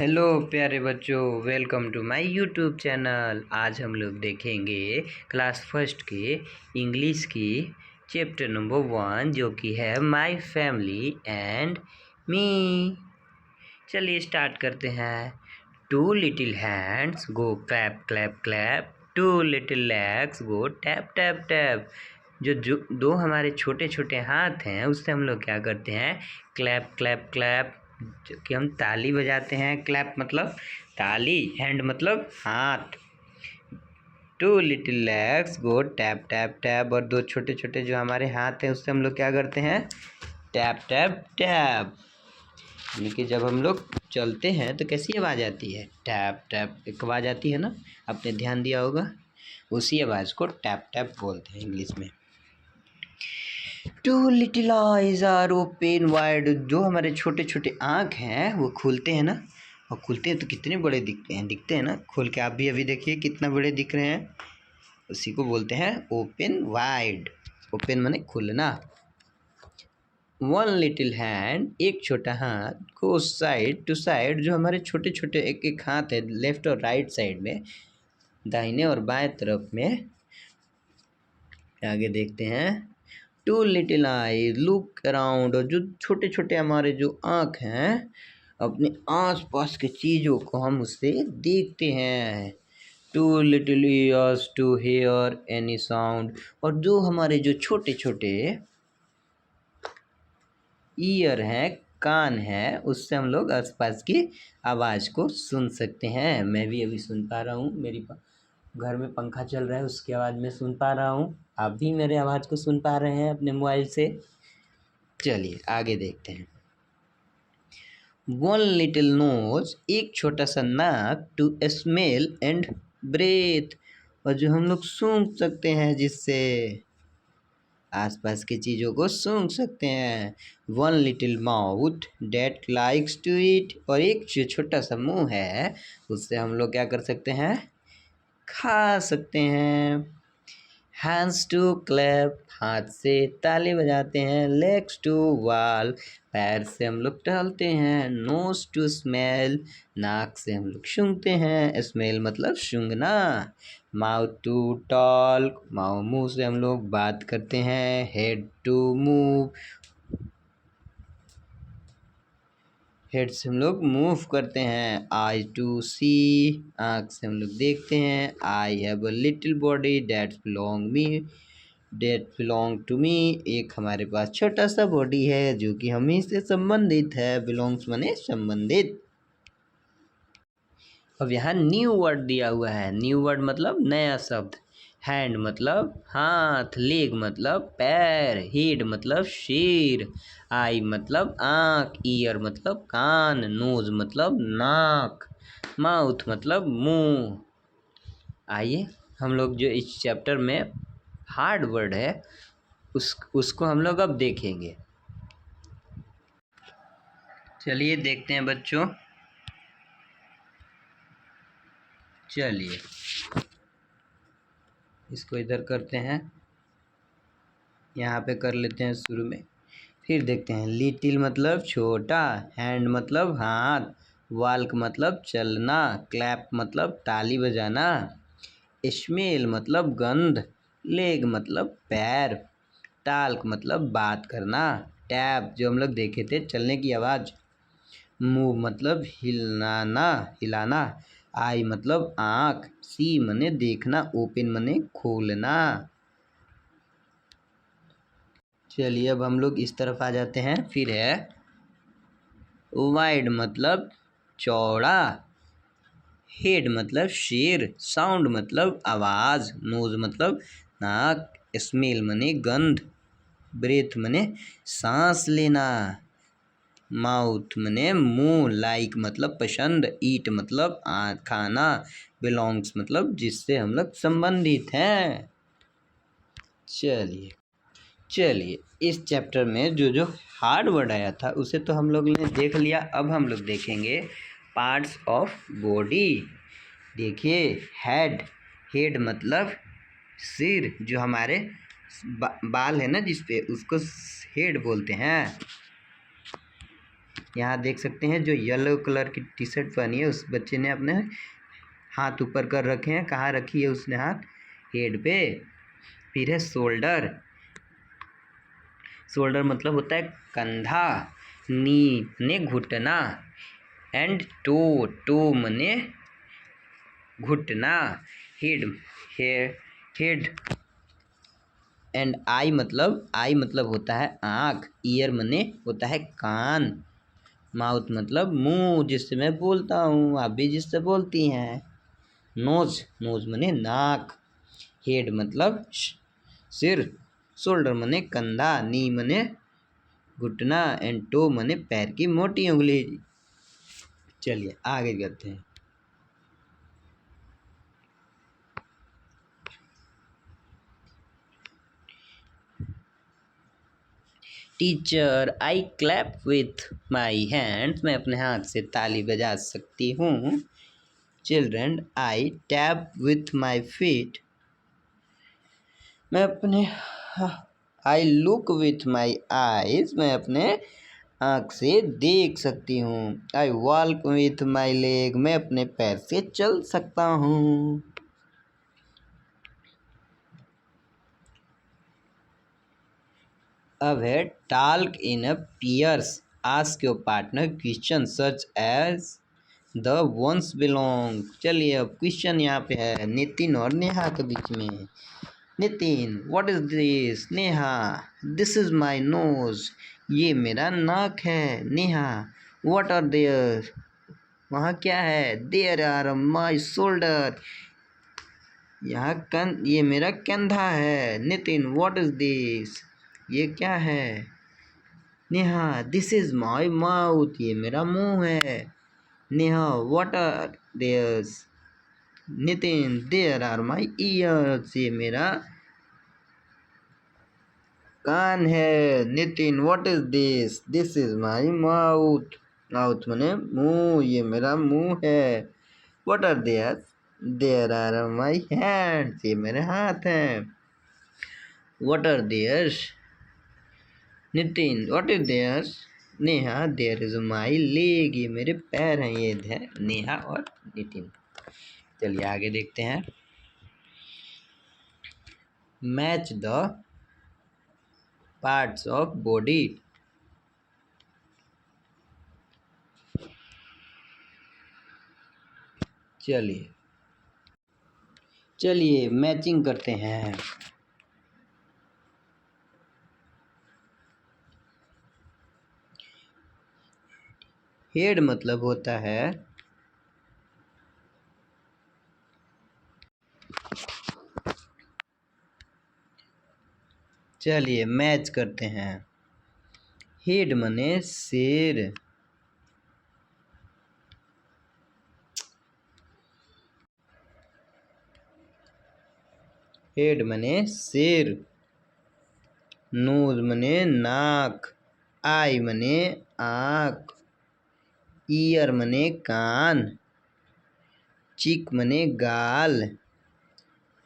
Hello प्यारे बच्चों, welcome to my YouTube channel. आज हम लोग देखेंगे क्लास फर्स्ट के इंग्लिश की चैप्टर नंबर 1 जो कि है माय फैमिली एंड मी। चलिए स्टार्ट करते हैं। Two little hands go clap clap clap, two little legs go tap tap tap. जो दो हमारे छोटे छोटे हाथ हैं उससे हम लोग क्या करते हैं, क्लैप क्लैप क्लैप, कि हम ताली बजाते हैं। क्लैप मतलब ताली, हैंड मतलब हाथ। Two little legs go tap tap tap, और दो छोटे छोटे जो हमारे हाथ हैं उससे हम लोग क्या करते हैं, टैप टैप टैप। यानी कि जब हम लोग चलते हैं तो कैसी आवाज़ आती है, टैप टैप एक आवाज़ आती है ना, आपने ध्यान दिया होगा। उसी आवाज़ को टैप टैप बोलते हैं इंग्लिश में। Two little eyes are open wide, जो हमारे छोटे छोटे आँख हैं वो खुलते हैं ना, और खुलते हैं तो कितने बड़े दिखते हैं ना। खोल के आप भी अभी देखिए कितना बड़े दिख रहे हैं। उसी को बोलते हैं ओपन वाइड। ओपन माने खुलना। वन लिटिल हैंड, एक छोटा हाथ, गो साइड टू साइड, जो हमारे छोटे छोटे एक एक हाथ है लेफ्ट और राइट साइड में, दाहिने और बाएं तरफ में। आगे देखते हैं। Two little eye look around, और जो छोटे छोटे हमारे जो आँख हैं अपने आस पास के चीज़ों को हम उससे देखते हैं। Two little ears to hear any sound, और जो हमारे जो छोटे छोटे ईयर हैं, कान हैं, उससे हम लोग आसपास की आवाज़ को सुन सकते हैं। मैं भी अभी सुन पा रहा हूँ, मेरी घर में पंखा चल रहा है उसकी आवाज़ में सुन पा रहा हूँ। आप भी मेरे आवाज़ को सुन पा रहे हैं अपने मोबाइल से। चलिए आगे देखते हैं। वन लिटिल नोज, एक छोटा सा नाक, टू स्मेल एंड ब्रेथ, और जो हम लोग सूंघ सकते हैं, जिससे आसपास की चीज़ों को सूंघ सकते हैं। One little mouth that likes to eat, और एक जो छोटा सा मुंह है उससे हम लोग क्या कर सकते हैं, खा सकते हैं। हैंड्स टू क्लैप, हाथ से ताली बजाते हैं। लेग्स टू वॉल, पैर से हम लोग टहलते हैं। नोज टू स्मेल, नाक से हम लोग सूंघते हैं। स्मेल मतलब सूंघना। माउथ टू टॉक, मुंह से हम लोग बात करते हैं। हेड टू मूव, हेड से हम लोग मूव करते हैं। आई टू सी, आँख से हम लोग देखते हैं। I have a little body that belong to me, एक हमारे पास छोटा सा बॉडी है जो कि हम ही से संबंधित है। बिलोंग्स माने संबंधित। अब यहाँ न्यू वर्ड दिया हुआ है। न्यू वर्ड मतलब नया शब्द। हैंड मतलब हाथ, लेग मतलब पैर, हेड मतलब सिर, आई मतलब आँख, ईयर मतलब कान, नोज मतलब नाक, माउथ मतलब मुंह। आइए हम लोग जो इस चैप्टर में हार्ड वर्ड है उसको हम लोग अब देखेंगे। चलिए देखते हैं बच्चों। चलिए इसको इधर करते हैं, यहाँ पे कर लेते हैं शुरू में। फिर देखते हैं। लिटिल मतलब छोटा, हैंड मतलब हाथ, वाल्क मतलब चलना, क्लैप मतलब ताली बजाना, स्मेल मतलब गंध, लेग मतलब पैर, टाल्क मतलब बात करना, टैप जो हम लोग देखे थे चलने की आवाज़, मूव मतलब हिलाना, आई मतलब आँख, सी मने देखना, ओपन मने खोलना। चलिए अब हम लोग इस तरफ आ जाते हैं। फिर है वाइड मतलब चौड़ा, हेड मतलब सिर, साउंड मतलब आवाज़, नोज मतलब नाक, स्मेल मने गंध, ब्रेथ मने सांस लेना, माउथ मने मुंह, लाइक मतलब पसंद, ईट मतलब खाना, बिलोंग्स मतलब जिससे हम लोग संबंधित हैं। चलिए इस चैप्टर में जो जो हार्ड वर्ड आया था उसे तो हम लोग ने देख लिया। अब हम लोग देखेंगे पार्ट्स ऑफ बॉडी। देखिए हेड, हेड मतलब सिर, जो हमारे बाल है ना जिस पे, उसको हेड बोलते हैं। यहाँ देख सकते हैं जो येलो कलर की टी शर्ट पहनी है उस बच्चे ने अपने हाथ ऊपर कर रखे हैं। कहाँ रखी है उसने हाथ? हेड पे। फिर है शोल्डर। शोल्डर मतलब होता है कंधा। नी मने घुटना। एंड टो, टो मने घुटना। Head, head. एंड आई मतलब होता है आँख। ईयर मने होता है कान। माउथ मतलब मुंह, जिससे मैं बोलता हूँ, आप भी जिससे बोलती हैं। नोज, नोज मने नाक। हेड मतलब सिर। शोल्डर मने कंधा। नी मने घुटना। एंड टो मने पैर की मोटी उंगली। चलिए आगे करते हैं। Teacher I clap with my hands, मैं अपने हाथ से ताली बजा सकती हूँ। Children I tap with my feet, मैं अपने I look with my eyes, मैं अपने आँख से देख सकती हूँ। I walk with my leg, मैं अपने पैर से चल सकता हूँ। अब है talk in a pairs, ask your partner question such as the ones belong. चलिए अब क्वेश्चन यहाँ पे है नितिन और नेहा के बीच में। Nitin, what is this? Neha, this is my nose, ये मेरा नाक है। Neha, what are there? वहाँ क्या है? देयर आर माई शोल्डर, यहाँ ये मेरा कंधा है। Nitin, what is this? ये क्या है? Neha, this is my mouth, ये मेरा मुंह है। Neha, what are theirs? Nitin, there are my ears, ये मेरा कान है। Nitin, what is this? This is my mouth, mouth मने मुंह, ये मेरा मुंह है। What are theirs? There are my hands, ये मेरे हाथ हैं। What are theirs? Nitin, what is theirs? Neha, there is my leg, ये मेरे पैर हैं। ये है नेहा और नितिन। चलिए आगे देखते हैं। Match the parts of body, चलिए मैचिंग करते हैं। हेड मतलब होता है चलिए मैच करते हैं। हेड मने सिर, हेड मने सिर। नोज मने नाक। आई मने आँख। ईयर मने कान। चिक मने गाल।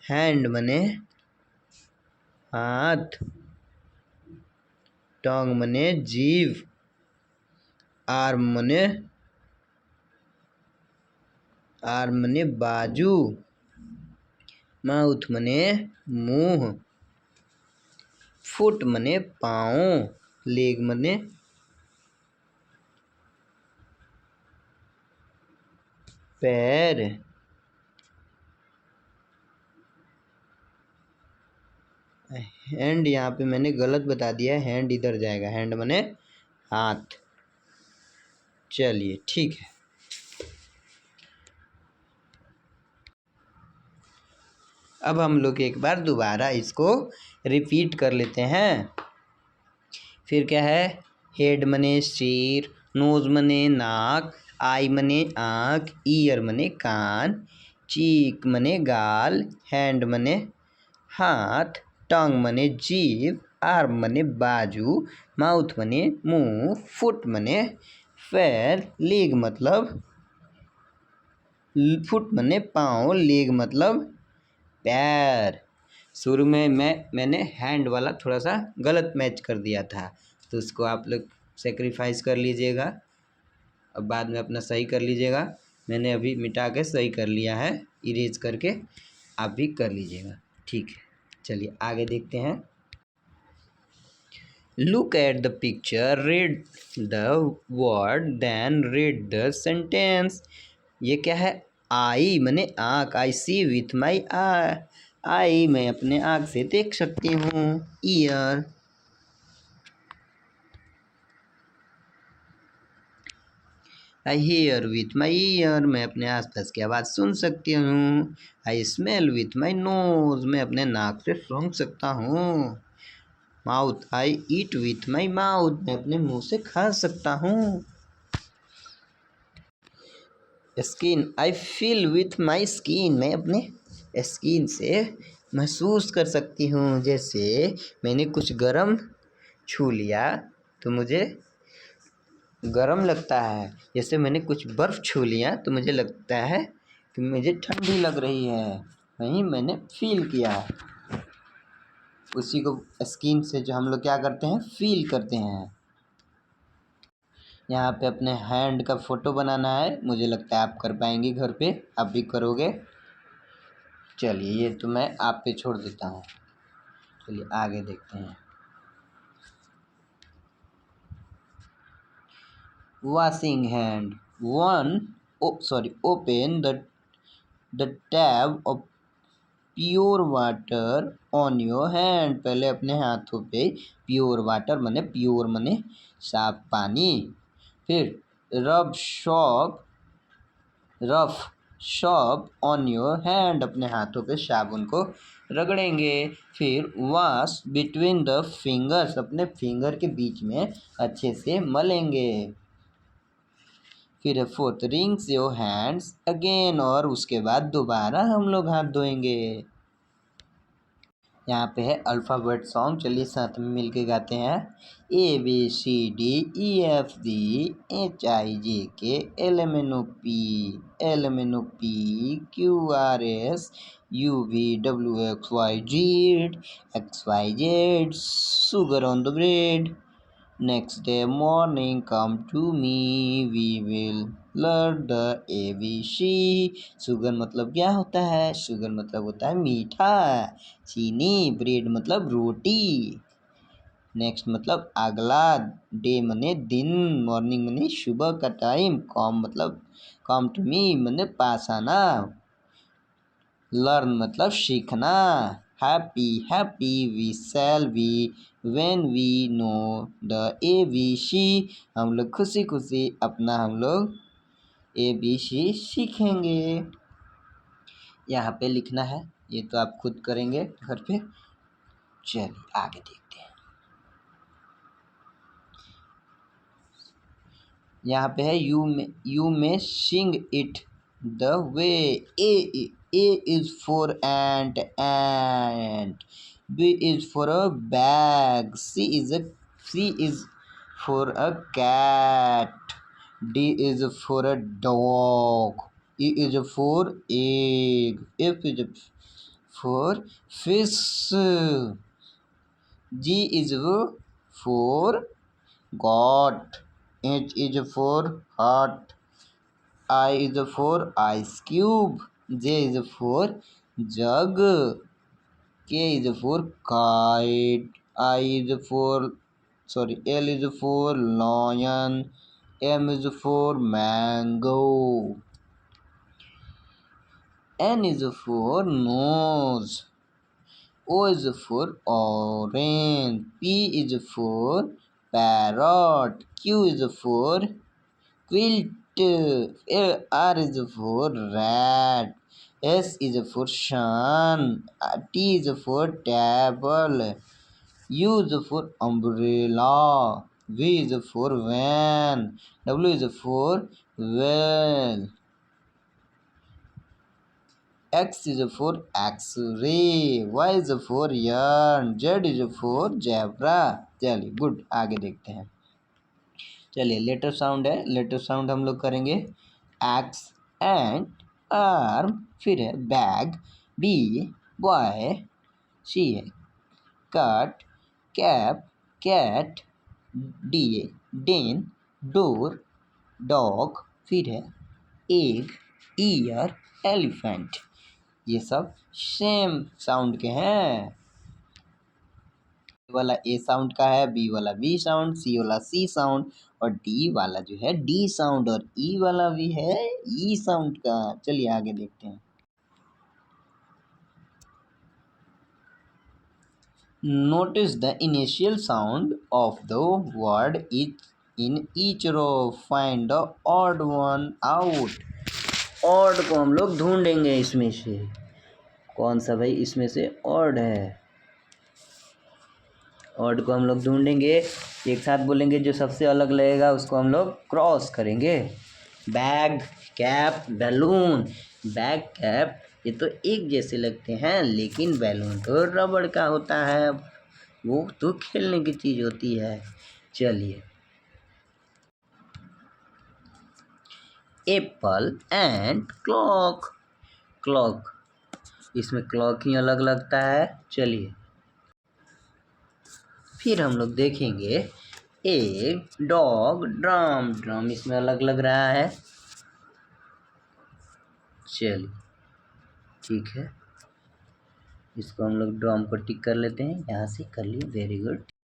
हैंड मने हाथ। टंग मने जीभ। आर्म मने बाजू। माउथ मने मुंह। फुट मने पाँव। लेग मने पैर। हैंड यहाँ पे मैंने गलत बता दिया, हैंड इधर जाएगा, हैंड मने हाथ। चलिए ठीक है। अब हम लोग एक बार दोबारा इसको रिपीट कर लेते हैं। फिर क्या है? हेड मने सिर, नोज मने नाक, आई मने आँख, ईयर मने कान, चीक मने गाल, हैंड मने हाथ, टंग मने जीभ, आर्म मने बाजू, माउथ मने मुंह, फुट मने पैर, लेग मतलब फुट मने पाँव, लेग मतलब पैर। शुरू में मैंने हैंड वाला थोड़ा सा गलत मैच कर दिया था, तो उसको आप लोग सेक्रीफाइस कर लीजिएगा। अब बाद में अपना सही कर लीजिएगा। मैंने अभी मिटा के सही कर लिया है, इरेज करके, आप भी कर लीजिएगा। ठीक है, चलिए आगे देखते हैं। Look at the picture, read the word, then read the sentence. ये क्या है? आई मैंने आँख, आई सी विथ माई आई, मैं अपने आँख से देख सकती हूँ। Ear, I hear with my ear, मैं अपने आसपास की आवाज़ सुन सकती हूँ। I smell with my nose, मैं अपने नाक से सूंघ सकता हूँ। Mouth, I eat with my mouth, मैं अपने मुंह से खा सकता हूँ। Skin, I feel with my skin, मैं अपने स्किन से महसूस कर सकती हूँ। जैसे मैंने कुछ गर्म छू लिया तो मुझे गर्म लगता है, जैसे मैंने कुछ बर्फ़ छू लिया तो मुझे लगता है कि मुझे ठंडी लग रही है, वहीं मैंने फील किया है। उसी को स्किन से जो हम लोग क्या करते हैं, फील करते हैं। यहाँ पे अपने हैंड का फ़ोटो बनाना है, मुझे लगता है आप कर पाएंगे घर पे, आप भी करोगे। चलिए ये तो मैं आप पे छोड़ देता हूँ। चलिए आगे देखते हैं। Washing hand, open the tab of pure water on your hand, पहले अपने हाथों पे प्योर वाटर मने प्योर मने साफ पानी, फिर rough shop on your hand, अपने हाथों पे साबुन को रगड़ेंगे। फिर वॉश बिटवीन द फिंगर्स, अपने फिंगर के बीच में अच्छे से मलेंगे। फिर fourth, rinse your hands again, और उसके बाद दोबारा हम लोग हाथ धोएंगे। यहाँ पे है अल्फ़ाबेट सॉन्ग, चलिए साथ में मिलके गाते हैं। ABCDEFGHIJK LMNOP QRS UVWXYZ XYZ, sugar on the bread. Next day morning come to me, we will learn the ABC। Sugar मतलब क्या होता है? शुगर मतलब होता है मीठा। चीनी, ब्रेड मतलब रोटी। नेक्स्ट मतलब अगला, डे मने दिन, मॉर्निंग मने सुबह का टाइम, कम टू मी मने पास आना, लर्न मतलब सीखना। Happy we shall be when we know the ABC, हम लोग खुशी खुशी अपना हम लोग ABC सीखेंगे। यहाँ पे लिखना है, ये तो आप खुद करेंगे घर पे। चलिए आगे देखते हैं। यहाँ पे है यू में sing it the way. A is for ant, B is for a bag, C is for a cat, D is for a dog, E is for egg, F is for fish, G is for goat, H is for heart, I is for ice cube, J is for jug, K is for kite, L is for lion, M is for mango, N is for nose, O is for orange, P is for parrot, Q is for quilt, R is for rat, S is for sun, T is for table, U is for umbrella, V is for van, W is for whale, X is for X-ray, Y is for yarn, Z is for zebra। चलिए good, आगे देखते हैं। चलिए letter sound है, letter sound हम लोग करेंगे। X, and, arm, फिर है बैग, बी, बॉय, सी है कट, कैप, कैट, डी है डेन, डोर, डॉग, फिर है एग, ईयर, एलिफेंट। ये सब सेम साउंड के हैं। वाला ए साउंड का है, बी वाला बी साउंड, सी वाला सी साउंड और डी वाला जो है डी साउंड और ई वाला भी है ई साउंड का। चलिए आगे देखते हैं। Notice the initial sound of the word in each row. Find the odd one out. Odd को हम लोग ढूंढेंगे इसमें से। कौन सा भाई इसमें से odd है? odd को हम लोग ढूंढेंगे, एक साथ बोलेंगे, जो सबसे अलग लगेगा उसको हम लोग क्रॉस करेंगे। Bag, cap, balloon. Bag, cap ये तो एक जैसे लगते हैं, लेकिन बैलून तो रबड़ का होता है, वो तो खेलने की चीज होती है। चलिए, एप्पल एंड क्लॉक। क्लॉक, इसमें क्लॉक ही अलग लगता है। चलिए, फिर हम लोग देखेंगे एक डॉग, ड्रम। ड्रम इसमें अलग लग रहा है। चलिए, ठीक है, इसको हम लोग ड्रम को टिक कर लेते हैं। यहाँ से कर लिए, वेरी गुड।